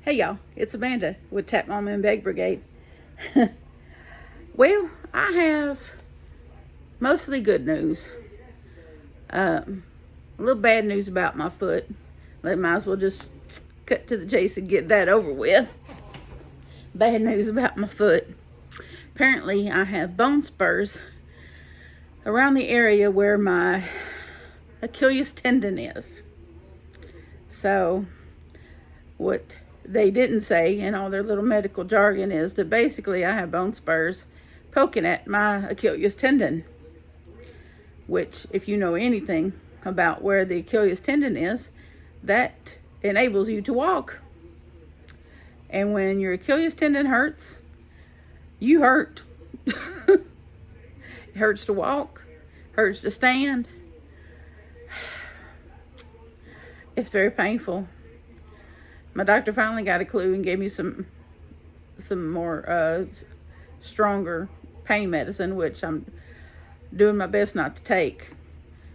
Hey y'all, it's Amanda with Tap Mama and Beg Brigade. Well, I have mostly good news. A little bad news about my foot. I might as well just cut to the chase and get that over with. Bad news about my foot. Apparently, I have bone spurs around the area where my Achilles tendon is. So, what they didn't say in all their little medical jargon is that basically I have bone spurs poking at my Achilles tendon, which, if you know anything about where the Achilles tendon is, that enables you to walk. And when your Achilles tendon hurts, you hurt. It hurts to walk, hurts to stand. It's very painful. My doctor finally got a clue and gave me some more stronger pain medicine, which I'm doing my best not to take,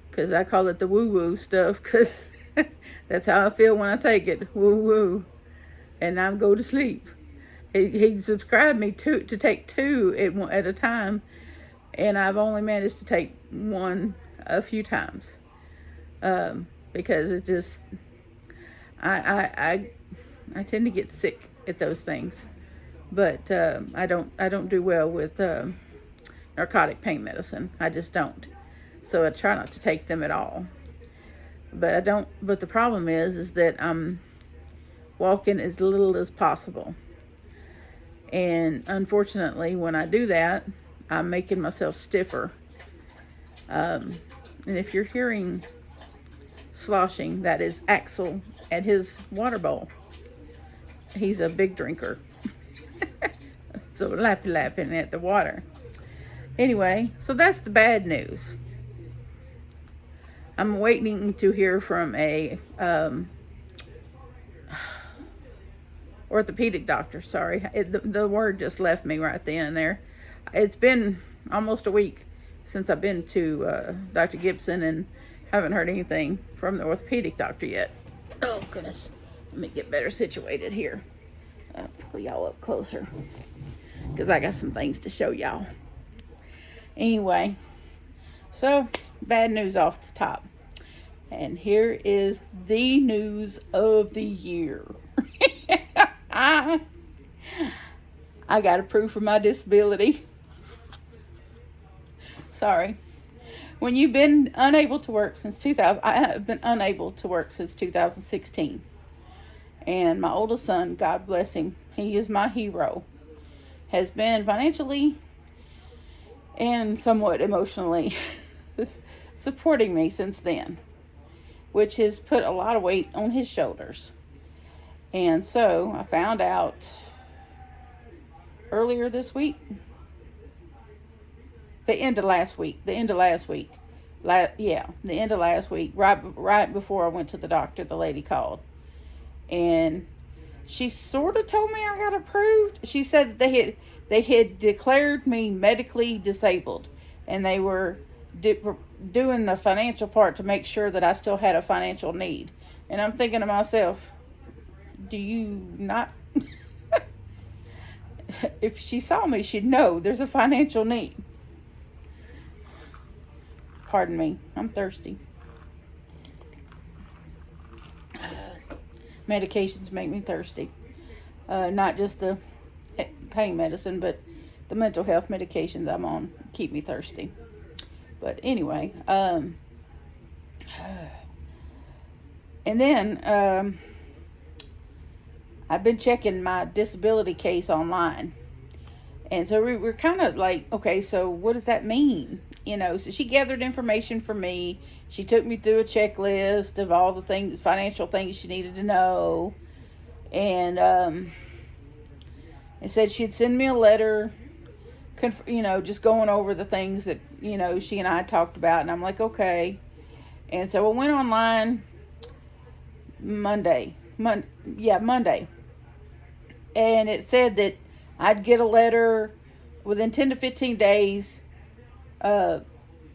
because I call it the woo-woo stuff, because that's how I feel when I take it, woo-woo, and I go to sleep. He subscribed me to take two at a time, and I've only managed to take one a few times, because it just, I tend to get sick at those things, but I don't do well with narcotic pain medicine. I just don't. So I try not to take them at all. But I don't. But the problem is that I'm walking as little as possible, and unfortunately, when I do that, I'm making myself stiffer. And if you're hearing sloshing, that is Axel at his water bowl. He's a big drinker. So lapping at the water. Anyway, so that's the bad news. I'm waiting to hear from a orthopedic doctor. Sorry, the word just left me right then and there. It's been almost a week since I've been to Dr. Gibson and haven't heard anything from the orthopedic doctor yet. Oh, goodness. Let me get better situated here. I'll pull y'all up closer, because I got some things to show y'all. Anyway, so bad news off the top. And here is the news of the year. I got approved for my disability. Sorry. When you've been unable to work since 2000, I have been unable to work since 2016. And my oldest son, God bless him, he is my hero, has been financially and somewhat emotionally supporting me since then, which has put a lot of weight on his shoulders. And so I found out earlier this week, the end of last week, right before I went to the doctor, the lady called. And she sort of told me I got approved. She said that they had declared me medically disabled, and they were doing the financial part to make sure that I still had a financial need. And I'm thinking to myself, do you not? If she saw me, she'd know there's a financial need. Pardon me, I'm thirsty. Medications make me thirsty. Not just the pain medicine, but the mental health medications I'm on keep me thirsty. But anyway, and then I've been checking my disability case online. And so we're kind of like, okay, so what does that mean? You know, so she gathered information for me. She took me through a checklist of all the things, financial things she needed to know. And it said she'd send me a letter, just going over the things that, she and I talked about. And I'm like, okay. And so I went online Monday. And it said that I'd get a letter within 10 to 15 days.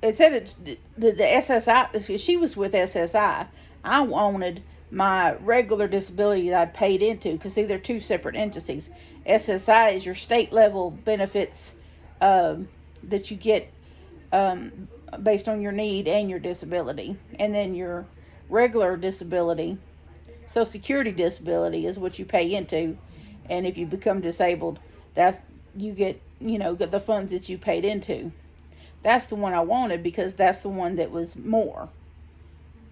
It said the SSI, she was with SSI. I wanted my regular disability that I'd paid into, because see, they're two separate entities. SSI is your state level benefits that you get based on your need and your disability. And then your regular disability, Social Security disability, is what you pay into. And if you become disabled, that's, you get, get the funds that you paid into. That's the one I wanted, because that's the one that was more,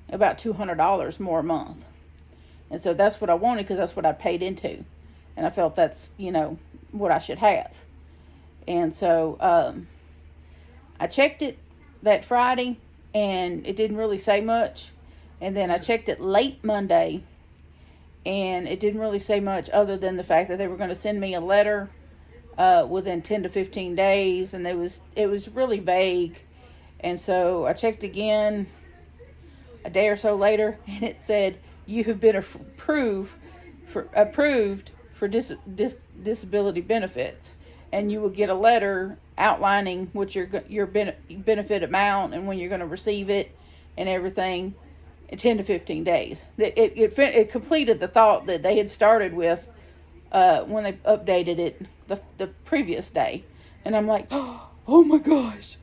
about $200 more a month. And so that's what I wanted, because that's what I paid into. And I felt that's, what I should have. And so I checked it that Friday, and it didn't really say much. And then I checked it late Monday, and it didn't really say much other than the fact that they were going to send me a letter within 10 to 15 days. And it was really vague. And so I checked again a day or so later, and it said, you have been approved for disability benefits, and you will get a letter outlining what your benefit amount and when you're going to receive it and everything in 10 to 15 days. It completed the thought that they had started with when they updated it the previous day. And I'm like, oh my gosh,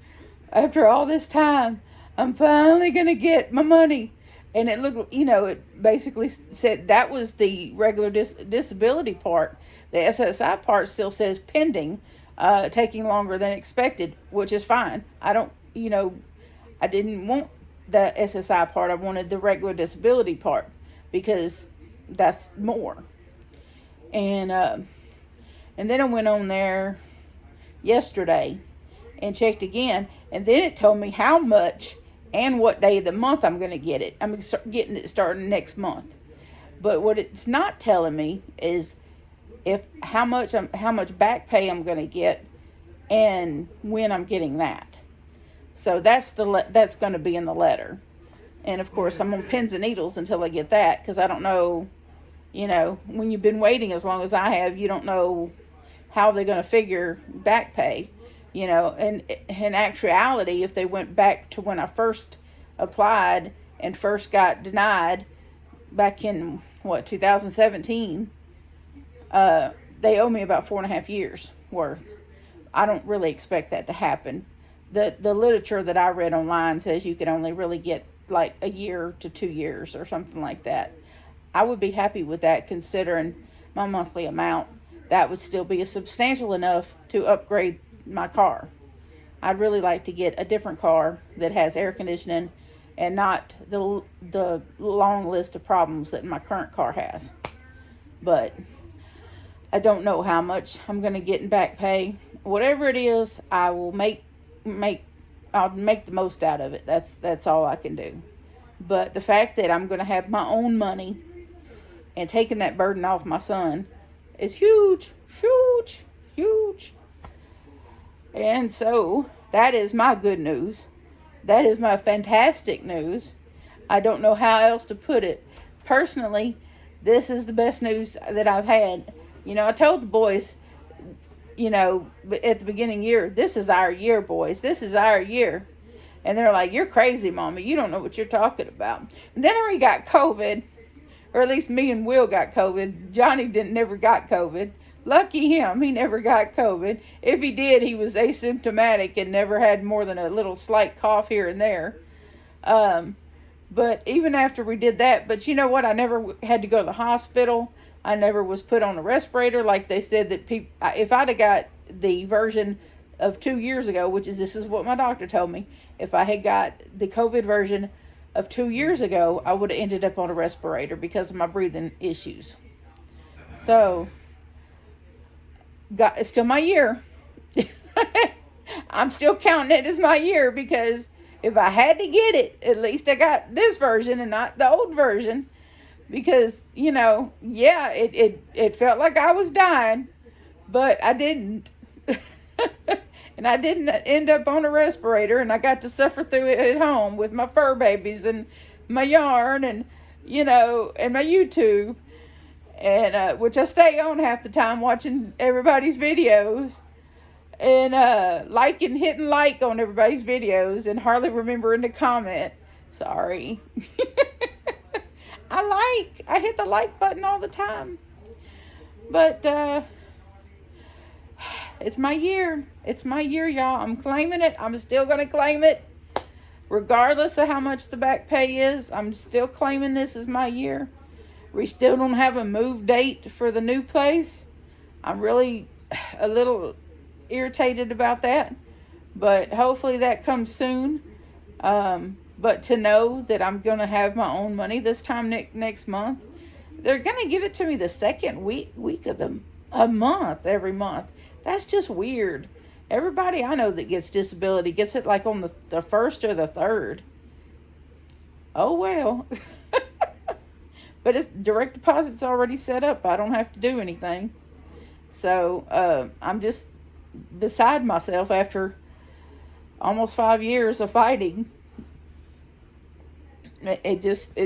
after all this time, I'm finally going to get my money. And it looked, it basically said that was the regular disability part. The SSI part still says pending, taking longer than expected, which is fine. I don't, I didn't want the SSI part. I wanted the regular disability part, because that's more. And then I went on there yesterday and checked again, and then it told me how much and what day of the month I'm going to get it. I'm getting it starting next month. But what it's not telling me is how much back pay I'm going to get and when I'm getting that. So that's going to be in the letter. And of course, I'm on pins and needles until I get that, because I don't know, when you've been waiting as long as I have, you don't know how they're going to figure back pay. And in actuality, if they went back to when I first applied and first got denied back in 2017, they owe me about 4.5 years worth. I don't really expect that to happen. The literature that I read online says you can only really get like a year to 2 years or something like that. I would be happy with that, considering my monthly amount. That would still be substantial enough to upgrade my car. I'd really like to get a different car that has air conditioning and not the long list of problems that my current car has. But I don't know how much I'm going to get in back pay. Whatever it is, I will I'll make the most out of it. That's all I can do. But the fact that I'm going to have my own money and taking that burden off my son is huge, huge, huge. And so that is my good news. That is my fantastic news. I don't know how else to put it. Personally, this is the best news that I've had. I told the boys, at the beginning of the year, this is our year, boys. This is our year. And they're like, you're crazy, Mama. You don't know what you're talking about. And then we got COVID, or at least me and Will got COVID. Johnny never got COVID. Lucky him, he never got COVID. If he did, he was asymptomatic and never had more than a little slight cough here and there. But even after we did that, but you know what? I never had to go to the hospital. I never was put on a respirator like they said that people. If I'd have got the version of 2 years ago, this is what my doctor told me. If I had got the COVID version of 2 years ago, I would have ended up on a respirator because of my breathing issues. So, it's still my year. I'm still counting it as my year, because if I had to get it, at least I got this version and not the old version. Because, it felt like I was dying, but I didn't. And I didn't end up on a respirator, and I got to suffer through it at home with my fur babies and my yarn and, and my YouTube. And which I stay on half the time watching everybody's videos and hitting like on everybody's videos and hardly remembering to comment. Sorry. I hit the like button all the time. But it's my year. It's my year, y'all. I'm claiming it. I'm still going to claim it. Regardless of how much the back pay is, I'm still claiming this is my year. We still don't have a move date for the new place. I'm really a little irritated about that. But hopefully that comes soon. But to know that I'm going to have my own money this time next month. They're going to give it to me the second week of a month, every month. That's just weird. Everybody I know that gets disability gets it like on the first or the third. Oh, well. But it's direct deposit's already set up. I don't have to do anything. So I'm just beside myself after almost 5 years of fighting. It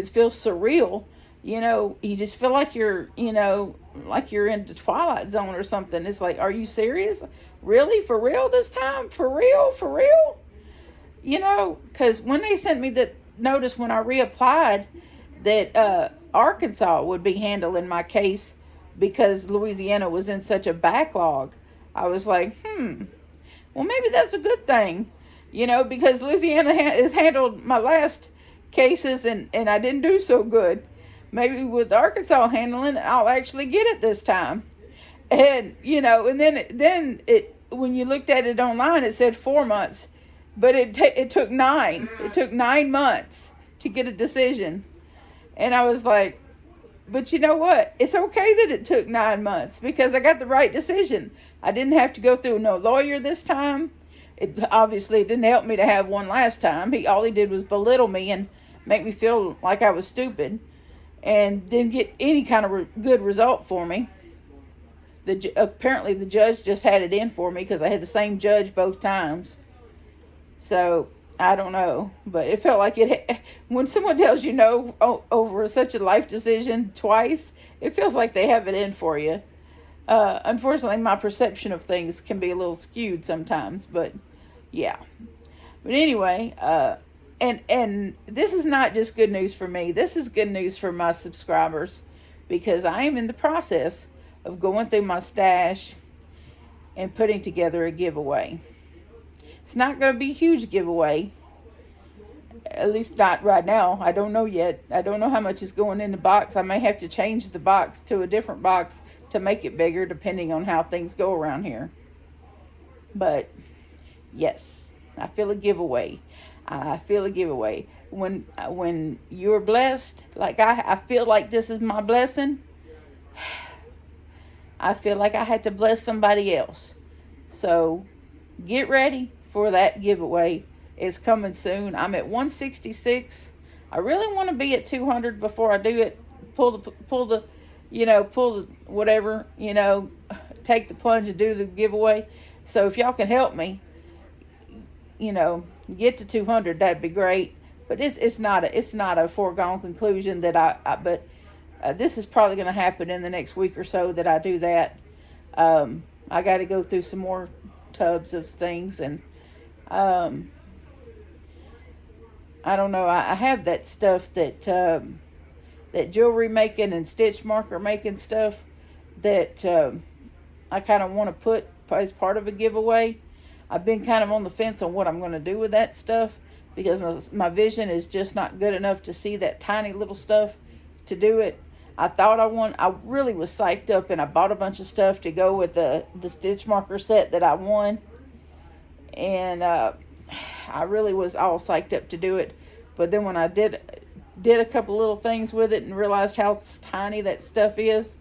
feels surreal. You know, you just feel like you're in the Twilight Zone or something. It's like, are you serious? Really? For real this time? For real? For real? You know, because when they sent me the notice when I reapplied that Arkansas would be handling my case because Louisiana was in such a backlog, I was like, well, maybe that's a good thing, you know, because Louisiana has handled my last cases and I didn't do so good. Maybe with Arkansas handling it, I'll actually get it this time. And, you know, and then when you looked at it online, it said 4 months, but it took 9. It took 9 months to get a decision. And I was like, but you know what? It's okay that it took 9 months because I got the right decision. I didn't have to go through no lawyer this time. It obviously didn't help me to have one last time. All he did was belittle me and make me feel like I was stupid. And didn't get any kind of good result for me. Apparently the judge just had it in for me because I had the same judge both times. So I don't know, but it felt like when someone tells you no over such a life decision twice, it feels like they have it in for you. Unfortunately, my perception of things can be a little skewed sometimes, but yeah. But anyway, and this is not just good news for me. This is good news for my subscribers because I am in the process of going through my stash and putting together a giveaway. It's not going to be a huge giveaway, at least not right now. I don't know yet. I don't know how much is going in the box. I may have to change the box to a different box to make it bigger depending on how things go around here. But yes, I feel a giveaway. I feel a giveaway. When you're blessed, like I feel like this is my blessing. I feel like I had to bless somebody else. So get ready for that giveaway. It's coming soon. I'm at 166. I really want to be at 200 before I do it. Pull the whatever, take the plunge and do the giveaway. So if y'all can help me, get to 200, that'd be great. But it's not a foregone conclusion that this is probably going to happen in the next week or so that I do that. I got to go through some more tubs of things and I don't know. I have that stuff that jewelry making and stitch marker making stuff that I kind of want to put as part of a giveaway. I've been kind of on the fence on what I'm going to do with that stuff because my vision is just not good enough to see that tiny little stuff to do it. I really was psyched up and I bought a bunch of stuff to go with the stitch marker set that I won. And I really was all psyched up to do it. But then when I did a couple little things with it and realized how tiny that stuff is,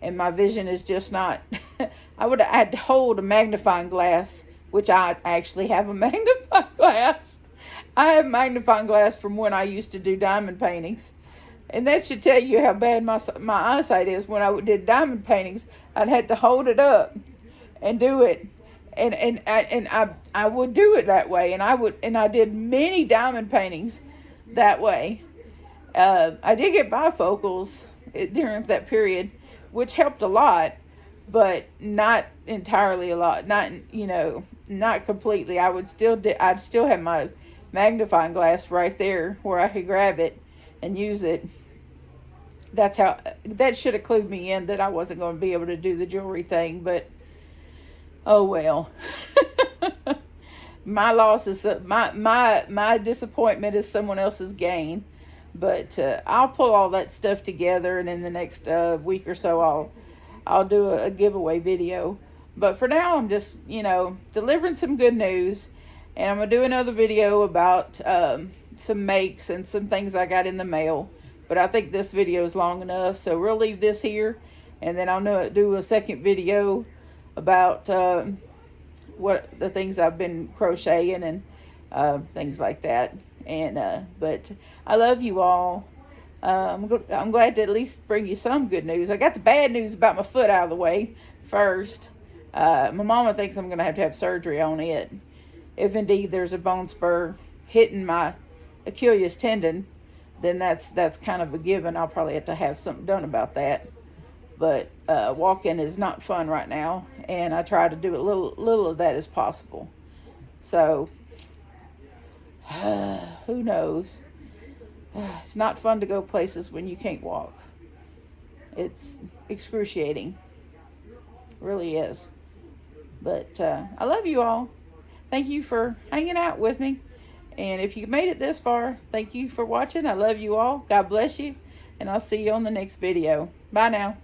and my vision is just not, I would have had to hold a magnifying glass, which I actually have a magnifying glass. I have a magnifying glass from when I used to do diamond paintings. And that should tell you how bad my eyesight is. When I did diamond paintings, I'd had to hold it up and do it. And I would do it that way. And I did many diamond paintings that way. I did get bifocals during that period, which helped a lot, but not entirely a lot. Not completely. I'd still have my magnifying glass right there where I could grab it and use it. that should have clued me in that I wasn't going to be able to do the jewelry thing, but oh well. My loss is my disappointment is someone else's gain, but I'll pull all that stuff together, and in the next week or so I'll do a giveaway video. But for now, I'm just, delivering some good news, and I'm gonna do another video about some makes and some things I got in the mail. But I think this video is long enough, so we'll leave this here, and then I'll do a second video about what the things I've been crocheting and things like that. And but I love you all. I'm glad to at least bring you some good news. I got the bad news about my foot out of the way first. My mama thinks I'm gonna have to have surgery on it, if indeed there's a bone spur hitting my Achilles tendon. Then that's kind of a given. I'll probably have to have something done about that. But walking is not fun right now, and I try to do a little of that as possible. So who knows? It's not fun to go places when you can't walk. It's excruciating. It really is. But I love you all. Thank you for hanging out with me. And if you made it this far, thank you for watching. I love you all. God bless you. And I'll see you on the next video. Bye now.